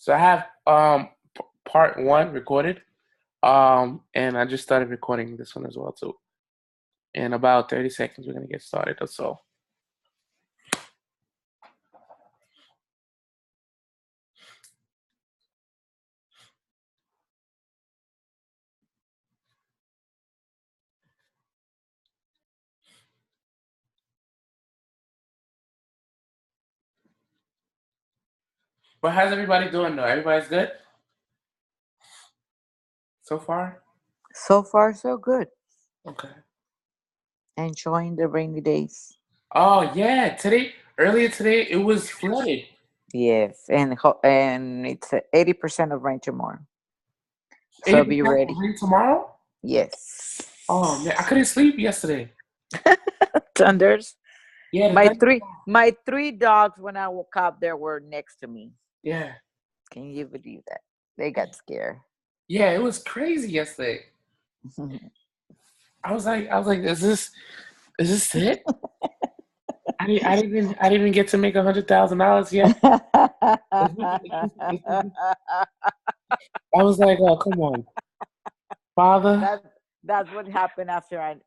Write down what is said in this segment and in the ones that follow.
So I have part one recorded. And I just started recording this one as well too. In about 30 seconds, we're gonna get started. That's all. But how's everybody doing though? Everybody's good so far? So far, so good. Okay. Enjoying the rainy days. Oh yeah, earlier today, it was flooded. Yes, and it's 80% of rain tomorrow. So be 80% ready. rain tomorrow? Yes. Oh man, I couldn't sleep yesterday. Thunders. Yeah, the My thunder. three my three dogs when I woke up they were next to me. Yeah, Can you believe that? They got scared. yeah, it was crazy yesterday. I was like, is this it? I didn't even get to make $100,000 yet. Is this, I was like, oh, come on, Father. that that's what happened after an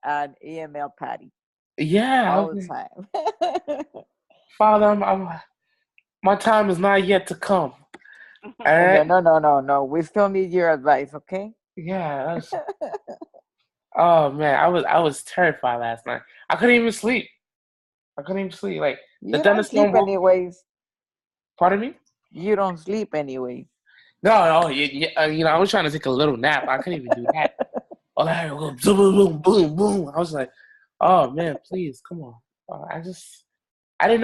EML party Yeah, all the time. Father, my time is not yet to come. All No, right. no, no, no, no. We still need your advice, okay? Yeah. Oh man, I was terrified last night. I couldn't even sleep. I couldn't even sleep. Like the You don't thunderstorm sleep woke. anyways. Pardon me? You don't sleep anyways. No, no. I was trying to take a little nap. I couldn't even do that. All I heard was go boom, boom, boom, boom. I was like, oh man, please, come on. I didn't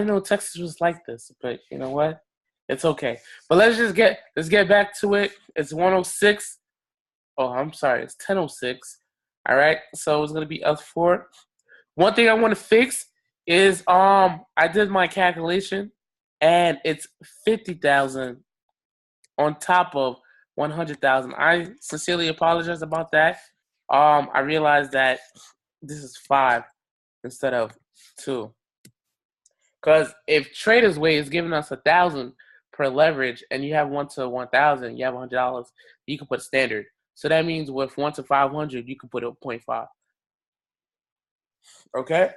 know Texas was like this, but you know what? It's okay. But let's get back to it. It's 106. Oh, I'm sorry. It's 10:06. All right. So it's gonna be us four. One thing I want to fix is I did my calculation and it's 50,000 on top of 100,000. I sincerely apologize about that. I realized that this is five instead of two. Because if Trader's Way is giving us 1,000 per leverage, and you have 1 to 1,000, you have $100, you can put standard. So that means with 1 to 500, you can put a point 0.5. Okay.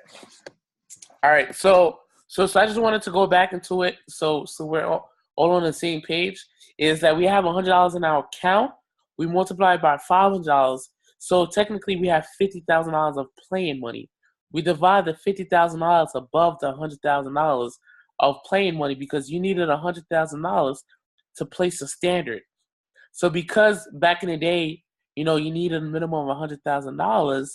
All right. So I just wanted to go back into it. So we're all on the same page. Is that we have $100 in our account? We multiply it by $500. So technically, we have $50,000 of playing money. We divide the $50,000 above the $100,000 of playing money because you needed $100,000 to place a standard. So because back in the day, you needed a minimum of $100,000.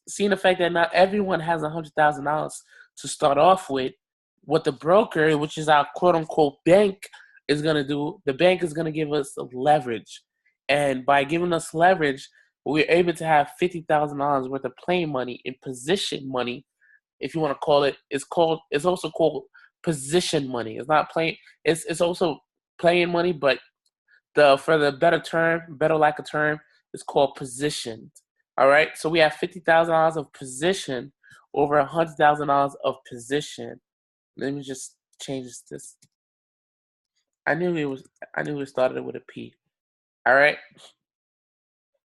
Seeing the fact that not everyone has $100,000 to start off with, what the broker, which is our quote unquote bank, is going to do, the bank is going to give us leverage. And by giving us leverage, we're able to have $50,000 worth of playing money in position money, if you want to call it. It's also called position money. It's not playing, it's also playing money, but for the better lack of term, it's called positioned. All right, so we have $50,000 of position over $100,000 of position. Let me just change this. I knew it was. I knew it started with a P. All right,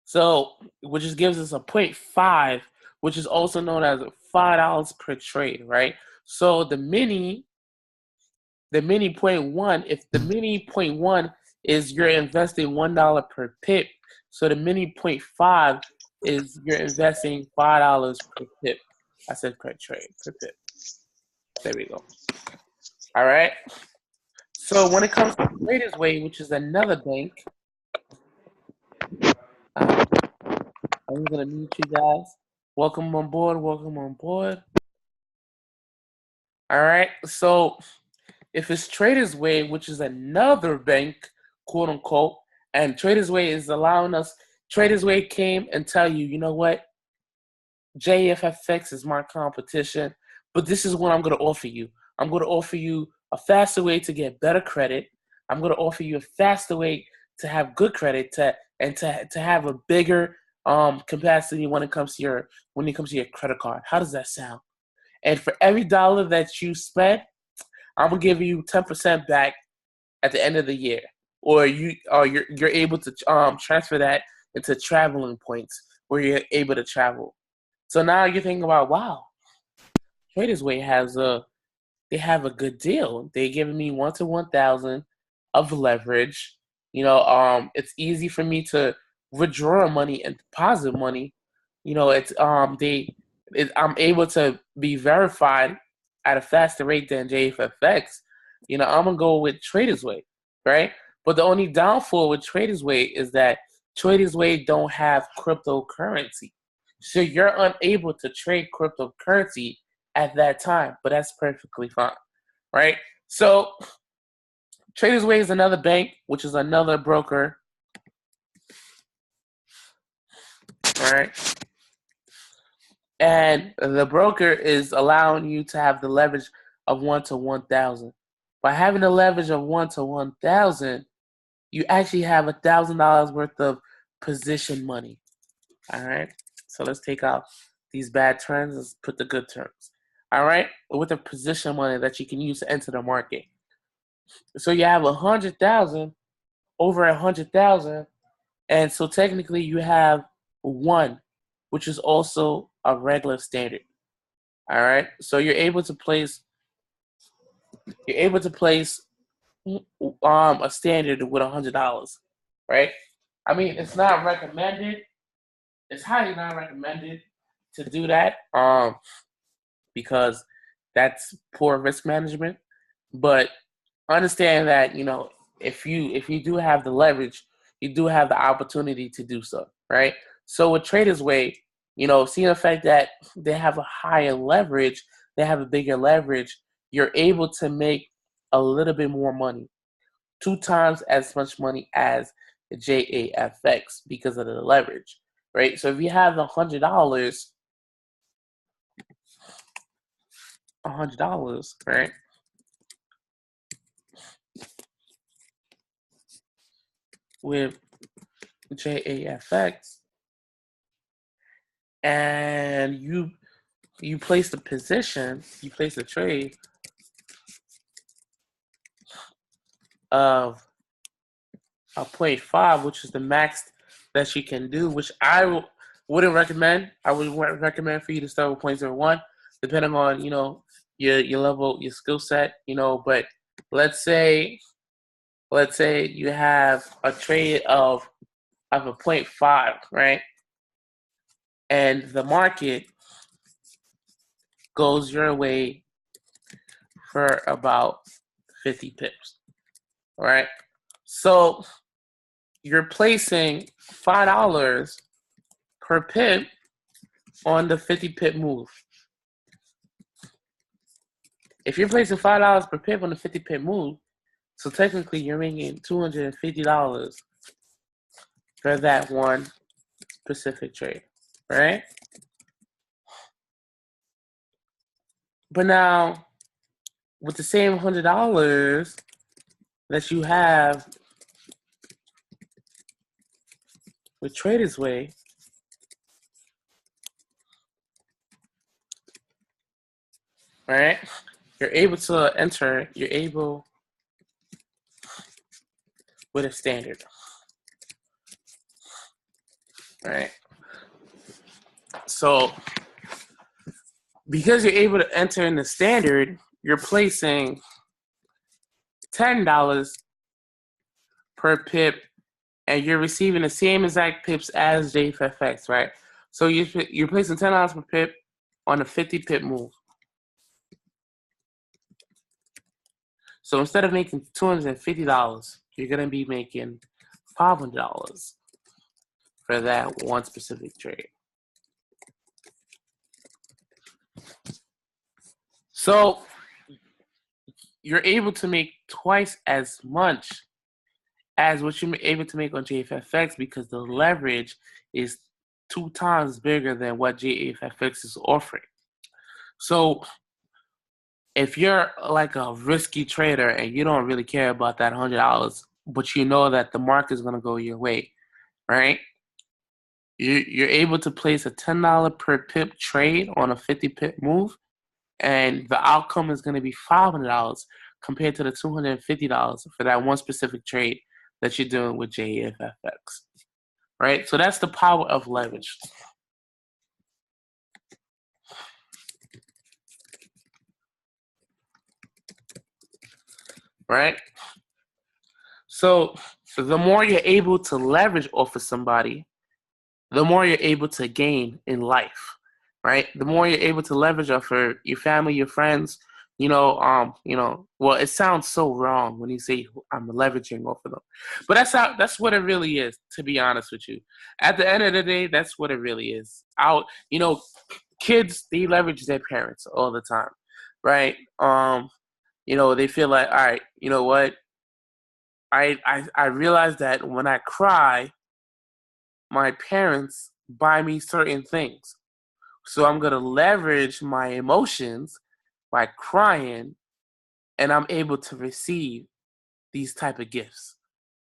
so which just gives us a point 0.5, which is also known as $5 per trade. Right. So the mini point one. If the mini point one is you're investing $1 per pip, so the mini point 0.5 is you're investing $5 per pip. I said per trade, per pip. There we go. All right. So when it comes to Traders Way, which is another bank, uh, I'm gonna mute you guys. Welcome on board. Welcome on board. All right. So if it's Traders Way, which is another bank, quote unquote, and Traders Way is allowing us. Traders Way came and tell you, you know what? JFFX is my competition, but this is what I'm going to offer you. I'm going to offer you a faster way to get better credit. I'm going to offer you a faster way to have good credit to have a bigger capacity when it comes to your credit card. How does that sound? And for every dollar that you spend, I'm gonna give you 10% back at the end of the year, or you're able to transfer that into traveling points where you're able to travel. So now you're thinking about, wow, Traders Way they have a good deal. They're giving me 1 to 1,000 of leverage. It's easy for me to withdraw money and deposit money. I'm able to be verified at a faster rate than JFFX. I'm gonna go with Traders Way, right? But the only downfall with Traders Way is that Traders Way don't have cryptocurrency, so you're unable to trade cryptocurrency at that time. But that's perfectly fine, right? So Traders Way is another bank, which is another broker, all right? And the broker is allowing you to have the leverage of 1 to 1,000. By having the leverage of 1 to 1,000, you actually have $1,000 worth of position money. All right. So let's take out these bad terms. Let's put the good terms. All right. With the position money that you can use to enter the market. So you have 100,000 over 100,000, and so technically you have 1, which is also a regular standard. All right. So you're able to place a standard with $100, right? I mean, it's not recommended. It's highly not recommended to do that, because that's poor risk management. But understand that if you do have the leverage, you do have the opportunity to do so, right? So with Traders Way, seeing the fact that they have a higher leverage, they have a bigger leverage, you're able to make a little bit more money, 2 times as much money as the JAFX because of the leverage, right? So if you have $100, right? With JAFX, and you place the position, you place a trade of a 0.5, which is the max that you can do, which I wouldn't recommend. I would recommend for you to start with 0.01, depending on your level, your skill set. But let's say you have a trade of a 0.5, right? And the market goes your way for about 50 pips, all right? So you're placing $5 per pip on the 50 pip move. If you're placing $5 per pip on the 50 pip move, so technically you're making $250 for that one specific trade, right? But now, with the same $100 that you have with Traders Way, right? You're able to enter. You're able with a standard, right? So because you're able to enter in the standard, you're placing $10 per pip, and you're receiving the same exact pips as JFFX, right? So you're placing $10 per pip on a 50 pip move. So instead of making $250, you're gonna be making $500 for that one specific trade. So you're able to make twice as much as what you're able to make on JFFX because the leverage is 2 times bigger than what JFFX is offering. So if you're like a risky trader and you don't really care about that $100, but you know that the market is going to go your way, right? You're able to place a $10 per pip trade on a 50 pip move, and the outcome is going to be $500 compared to the $250 for that one specific trade that you're doing with JFFX, right? So that's the power of leverage. Right? So the more you're able to leverage off of somebody, the more you're able to gain in life, right? The more you're able to leverage off of your family, your friends, well, it sounds so wrong when you say I'm leveraging off of them, but that's what it really is, to be honest with you. At the end of the day, that's what it really is. Kids, they leverage their parents all the time, right? They feel like, all right, you know what? I realize that when I cry, my parents buy me certain things. So I'm going to leverage my emotions by crying, and I'm able to receive these type of gifts.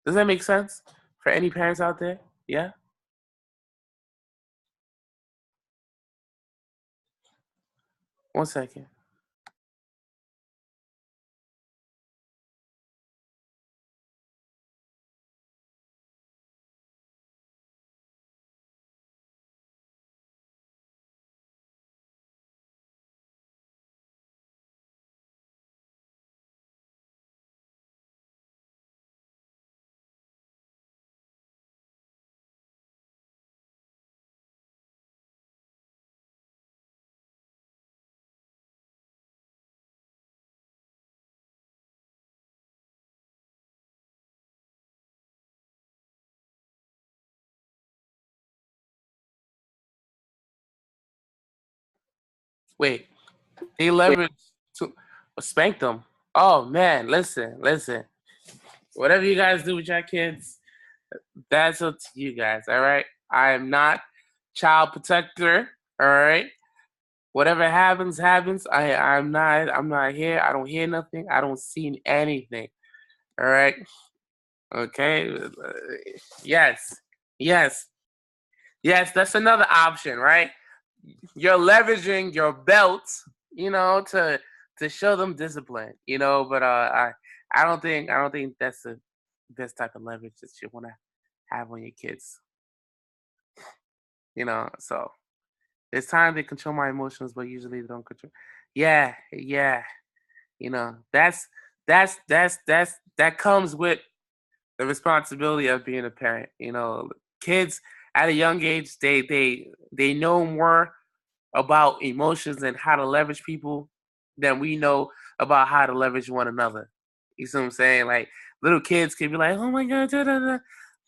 Does that make sense for any parents out there? Yeah? One second. Wait. They leverage to spank them. Oh, man. Listen. Whatever you guys do with your kids, that's up to you guys, all right? I am not child protector, all right? Whatever happens. I'm not here. I don't hear nothing. I don't see anything. All right. Okay. Yes. Yes. Yes. That's another option, right? You're leveraging your belt, to show them discipline, but I don't think that's the best type of leverage that you want to have on your kids, so there's times they control my emotions, but usually they don't control. Yeah, yeah. That comes with the responsibility of being a parent. Kids at a young age, they know more about emotions and how to leverage people than we know about how to leverage one another. You see what I'm saying? Like, little kids can be like, "Oh my god, da, da, da.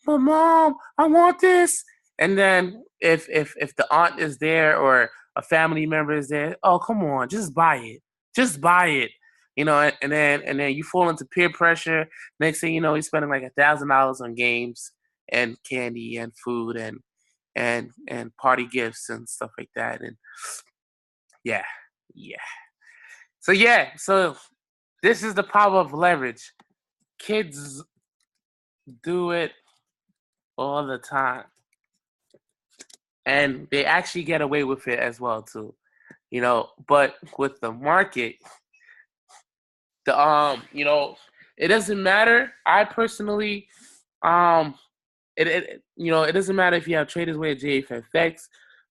But mom, I want this." And then if the aunt is there or a family member is there, "Oh, come on, just buy it. Just buy it." And then you fall into peer pressure. Next thing you know, you're spending like $1,000 on games and candy and food and party gifts and stuff like that. And yeah, yeah. So this is the power of leverage. Kids do it all the time, and they actually get away with it as well too. But with the market, it doesn't matter. I personally, um, it doesn't matter if you have traders with JFFX.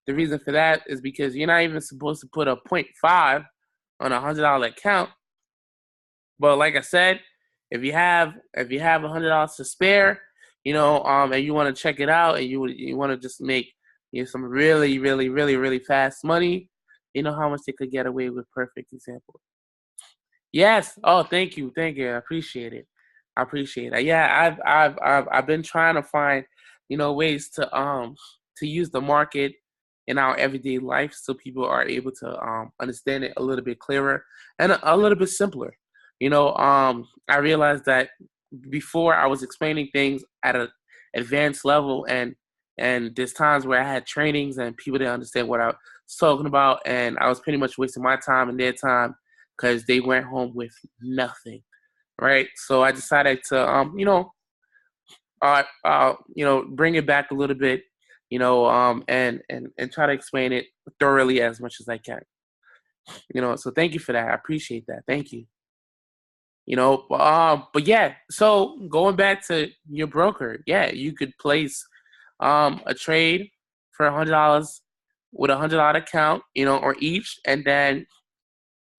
The reason for that is because you're not even supposed to put a point 0.5 on $100 account. But like I said, if you have $100 to spare, and you want to check it out, and you want to just make some really, really, really, really fast money, you know how much they could get away with. Perfect example. Yes. Oh, thank you. I appreciate it. I appreciate it. Yeah, I've been trying to find, ways to use the market in our everyday life so people are able to understand it a little bit clearer and a little bit simpler. I realized that before I was explaining things at an advanced level, and there's times where I had trainings and people didn't understand what I was talking about, and I was pretty much wasting my time and their time because they went home with nothing, right? So I decided to, bring it back a little bit, and try to explain it thoroughly as much as I can. So thank you for that. I appreciate that. Thank you. But yeah, so going back to your broker, yeah, you could place a trade for $100 with $100 account, or each, and then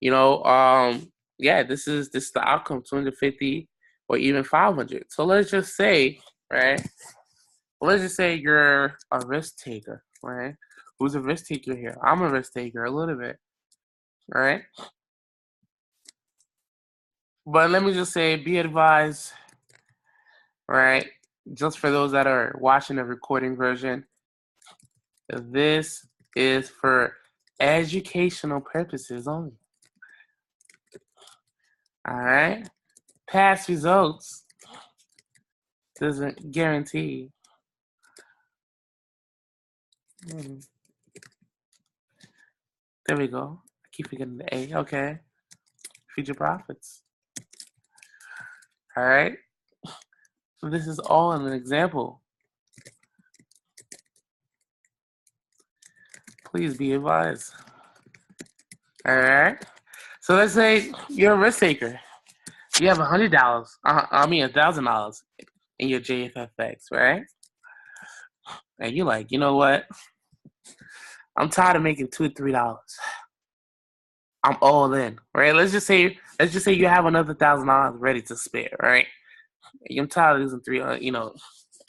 you know, yeah, this is the outcome, 250 or even 500. So let's just say, right? Let's just say you're a risk taker, right? Who's a risk taker here? I'm a risk taker a little bit, right? But let me just say, be advised, right? Just for those that are watching the recording version, this is for educational purposes only. All right? Past results doesn't guarantee. There we go. I keep forgetting the A. Okay. Future profits. All right. So this is all an example. Please be advised. All right. So let's say you're a risk taker. You have $100. $1,000 in your JFFX, right? And you're like, you know what? I'm tired of making $2 or $3. I'm all in, right? Let's just say you have another $1,000 ready to spare, right? I'm tired of losing $20,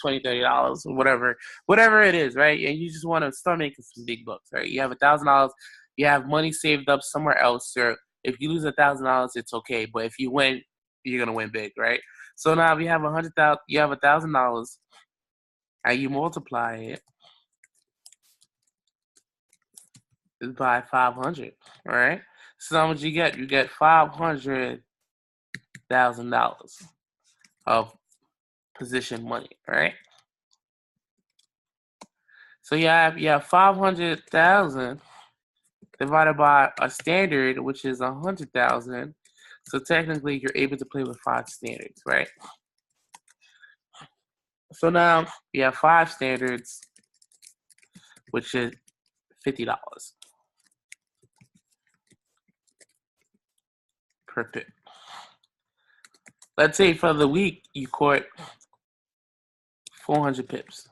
$30, whatever it is, right? And you just want to start making some big bucks, right? You have $1,000, you have money saved up somewhere else, or if you lose $1,000, it's okay. But if you win, you're gonna win big, right? So now if you have you have $1,000, and you multiply it by 500, right? So how much you get? You get $500,000 of position money, right? So you have 500,000 divided by a standard, which is 100,000. So technically, you're able to play with 5 standards, right? So now you have 5 standards, which is $50 per pip. Let's say for the week you caught 400 pips,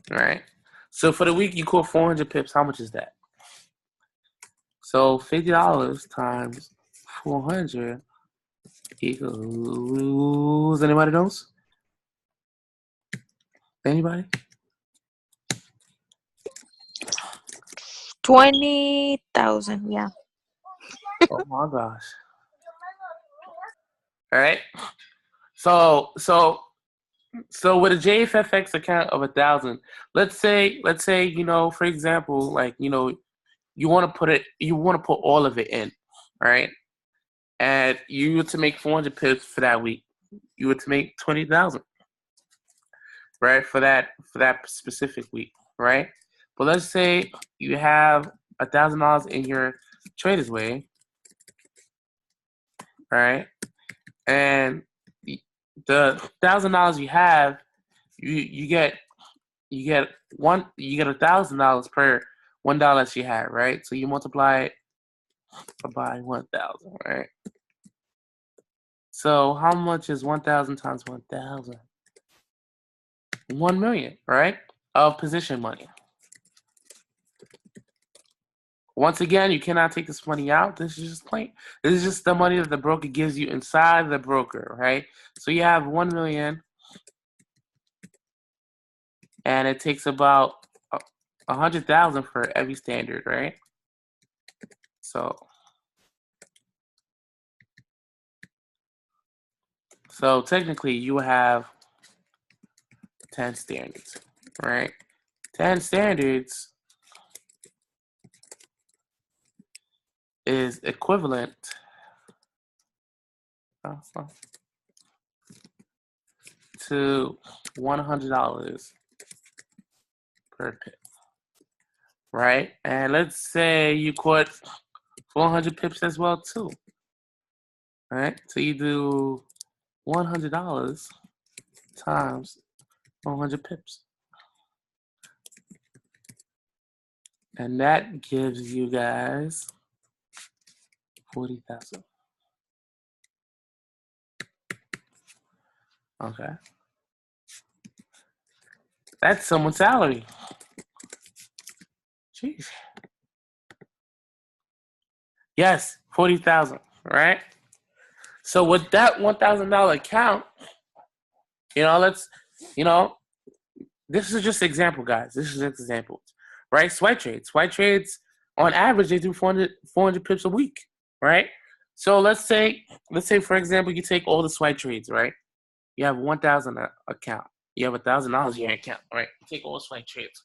right? So for the week you caught 400 pips. How much is that? So $50 times 400 equals, anybody knows? Anybody? 20,000. Yeah. Oh my gosh! All right. So with a JFFX account of 1,000, let's say for example, like you want to put all of it in, right? And you were to make 400 pips for that week. You were to make 20,000, right? For that specific week, right? But let's say you have $1,000 in your Traders Way, right? And the $1,000 you have, you get $1,000 per $1 she had, right? So you multiply it by 1,000, right? So how much is 1,000 times 1,000? 1 million, right? Of position money. Once again, you cannot take this money out. This is just plain. This is just the money that the broker gives you inside the broker, right? So you have 1 million, and it takes about 100,000 for every standard, right? So technically, you have 10 standards, right? 10 standards is equivalent to $100 per pip, right? And let's say you caught 400 pips as well too, right? So you do $100 times 100 pips, and that gives you guys 40,000. Okay. That's someone's salary. Jeez. Yes, 40,000. Right. So with that $1,000 account, let's, you know, this is just an example, guys. This is just examples, right? Swipe trades. Swipe trades, on average, they do 400 pips a week, right? So let's say, for example, you take all the swipe trades, right? You have 1,000 account. You have $1,000 in your account, right? You take all the swipe trades,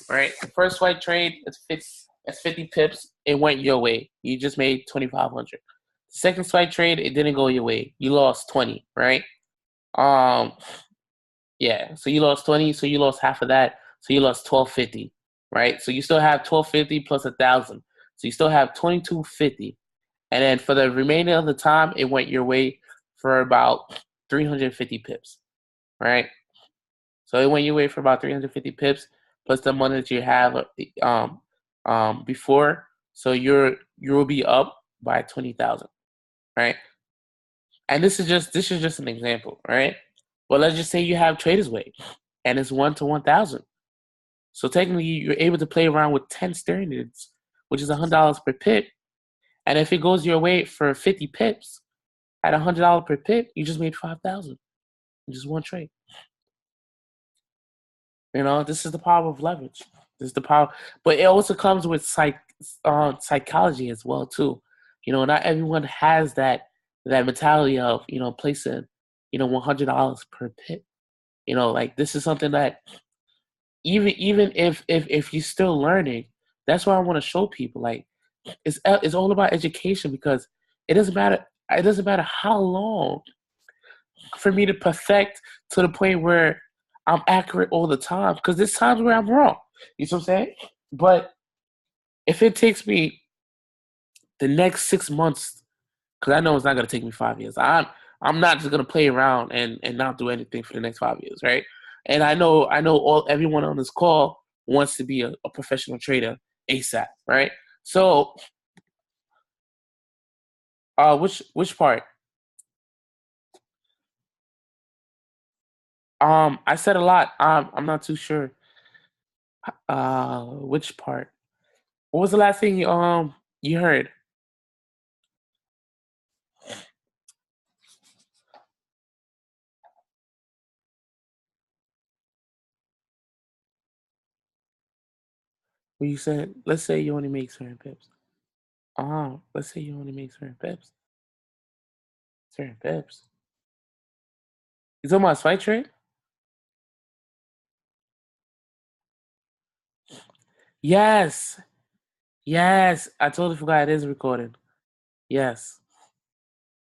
right? The first swipe trade, it's 50 pips. It went your way. You just made 2,500. Second swipe trade, it didn't go your way. You lost 20, right? Um, yeah. So you lost 20. So you lost half of that. So you lost 1,250, right? So you still have 1,250 plus 1,000. So you still have 2,250. And then for the remainder of the time, it went your way for about 350 pips, right? So it went your way for about 350 pips plus the money that you have before. So you will be up by 20,000, right? And this is just an example, right? But let's just say you have Trader's Way, and it's 1 to 1,000. So technically, you're able to play around with 10 standards, which is $100 per pip. And if it goes your way for 50 pips at $100 per pip, you just made 5,000 in just one trade. This is the power of leverage. This is the power, but it also comes with psychology as well too. Not everyone has that mentality of placing $100 per pip. Like this is something that even if you're still learning, that's why I want to show people like it's all about education because it doesn't matter. It doesn't matter how long for me to perfect to the point where I'm accurate all the time because there's times where I'm wrong. You know what I'm saying? But if it takes me the next 6 months, because I know it's not gonna take me 5 years, I'm not just gonna play around and not do anything for the next 5 years, right? And I know everyone on this call wants to be a professional trader ASAP, right? So, which part? I said a lot. I'm not too sure. Which part? What was the last thing you heard? When you said, let's say you only make certain pips. Let's say you only make certain pips. Certain pips. You talking about spike trade? Yes. Yes. I totally forgot it is recording. Yes.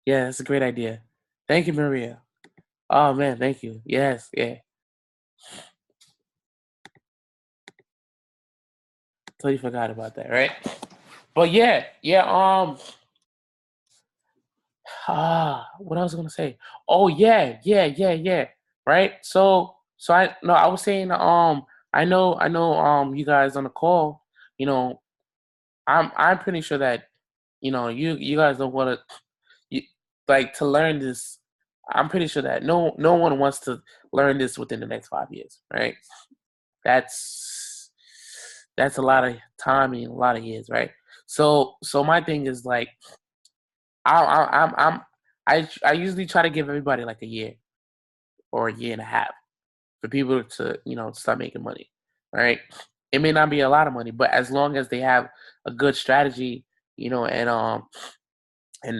Yeah, that's a great idea. Thank you, Maria. Oh man, thank you. Yes, yeah. Totally forgot about that, right? But yeah, what I was gonna say? Oh yeah. Right? So I was saying I know you guys on the call, you know, I'm pretty sure that you guys don't want to you, like to learn this. I'm pretty sure that no one wants to learn this within the next 5 years, right? That's that's a lot of time and a lot of years, right? So my thing is like I usually try to give everybody like a year or a year and a half for people to start making money, right? It may not be a lot of money, but as long as they have a good strategy, and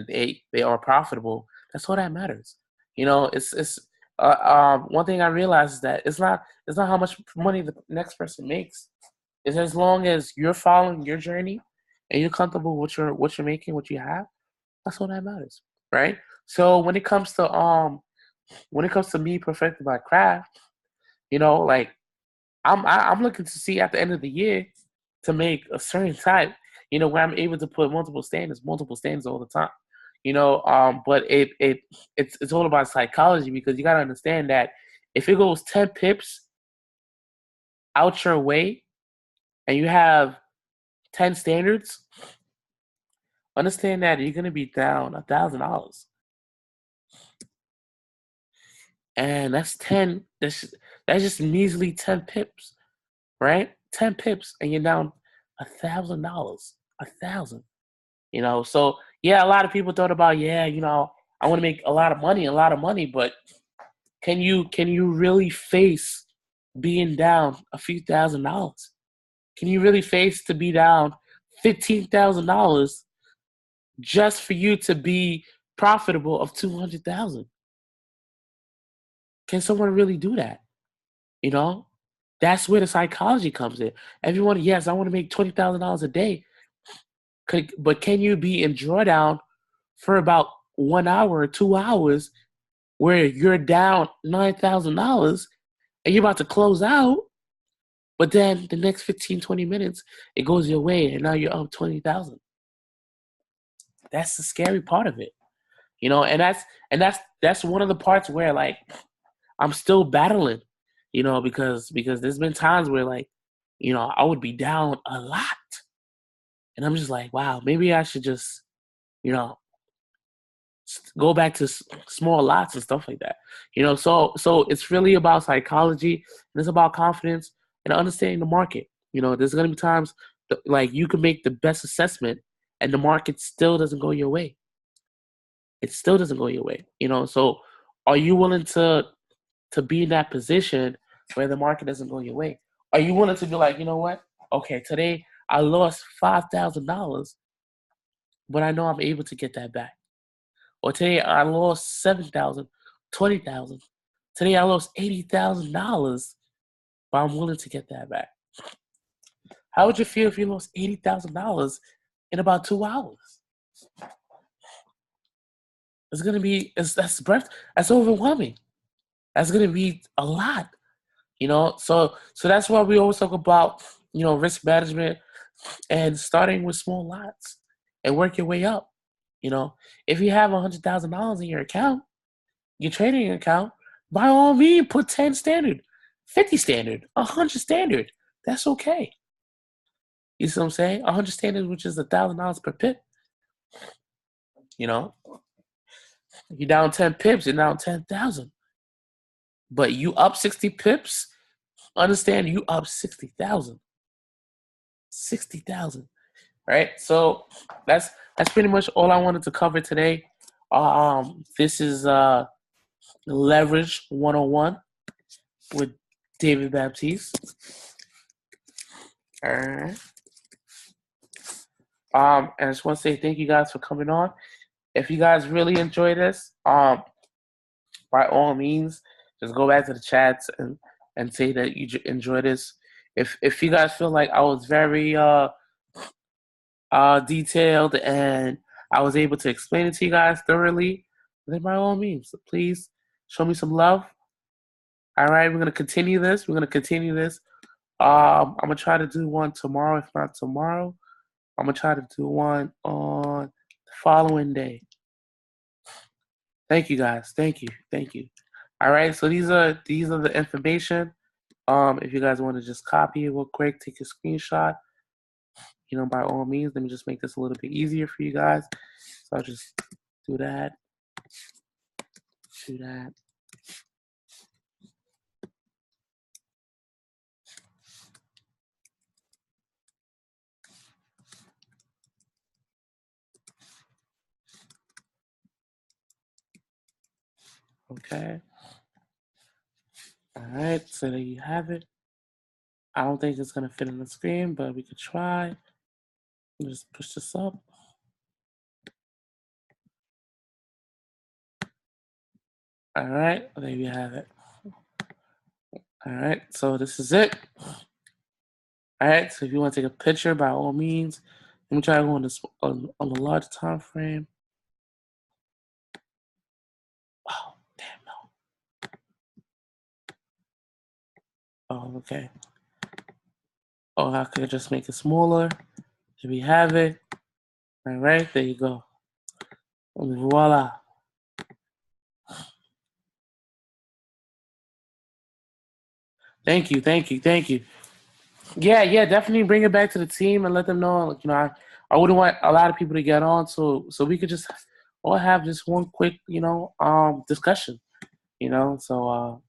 they are profitable, that's all that matters. It's one thing I realized is that it's not how much money the next person makes. It's as long as you're following your journey and you're comfortable with what you're making, what you have. That's all that matters, right? So when it comes to me perfecting my craft, like I'm looking to see at the end of the year to make a certain type, where I'm able to put multiple standards all the time. But it's all about psychology because you gotta understand that if it goes 10 pips out your way and you have 10 standards, understand that you're gonna be down $1,000. and that's 10. That's just measly 10 pips, right? 10 pips, and you're down $1,000. 1,000. So yeah, a lot of people thought about, yeah, I want to make a lot of money, but can you really face being down a few $1,000s? Can you really face to be down $15,000 just for you to be profitable of 200,000? Can someone really do that? You know, that's where the psychology comes in. Everyone, yes, I want to make $20,000 a day, but can you be in drawdown for about 1 hour or 2 hours where you're down $9,000 and you're about to close out, but then the next 15, 20 minutes, it goes your way and now you're up 20,000. That's the scary part of it. And that's one of the parts where, like, I'm still battling, because there's been times where, like, I would be down a lot. And I'm just like, wow, maybe I should just, you know, go back to small lots and stuff like that. So it's really about psychology, and it's about confidence and understanding the market. There's going to be times like you can make the best assessment and the market still doesn't go your way. It still doesn't go your way. So are you willing to be in that position where the market doesn't go your way? Are you willing to be like, you know what? Okay, today I lost $5,000, but I know I'm able to get that back. Or today I lost 7,000, 20,000. Today I lost $80,000, but I'm willing to get that back. How would you feel if you lost $80,000 in about 2 hours? It's gonna be that's overwhelming. That's gonna be a lot. So that's why we always talk about risk management and starting with small lots and work your way up. If you have $100,000 in your account, your trading account, by all means put 10 standard, 50 standard, 100 standard. That's okay. You see what I'm saying? 100 standard, which is $1,000 per pip. You're down 10 pips, you're down 10,000. But you up 60 pips, understand you up 60,000. 60,000. Right? So that's pretty much all I wanted to cover today. This is Leverage 101 with David Baptiste. All right. And I just want to say thank you guys for coming on. If you guys really enjoy this, by all means, just go back to the chats and say that you enjoy this. If you guys feel like I was very detailed and I was able to explain it to you guys thoroughly, then by all means, please show me some love. All right, we're gonna continue this. I'm gonna try to do one tomorrow. If not tomorrow, I'm gonna try to do one on the following day. Thank you guys. Thank you. All right, so these are the information. If you guys want to just copy it real quick, take a screenshot. By all means, let me just make this a little bit easier for you guys. So I'll just do that. Okay. All right, so there you have it. I don't think it's going to fit on the screen, but we could try. Just push this up. All right, there you have it. All right, so this is it. All right, so if you want to take a picture, by all means, let me try to go on the large time frame. Oh, damn no. Oh, okay. Oh, I could just make it smaller. There we have it. All right, there you go. And voila. Thank you. Yeah, definitely bring it back to the team and let them know. I wouldn't want a lot of people to get on, so we could just all have just one quick, discussion. So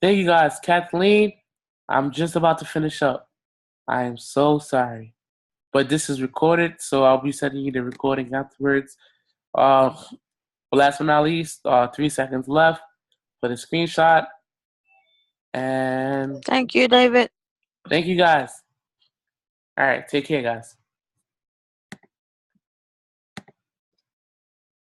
thank you guys. Kathleen, I'm just about to finish up. I am so sorry. But this is recorded, so I'll be sending you the recording afterwards. Last but not least, 3 seconds left for the screenshot. And Thank you, David. thank you guys. All right, take care, guys.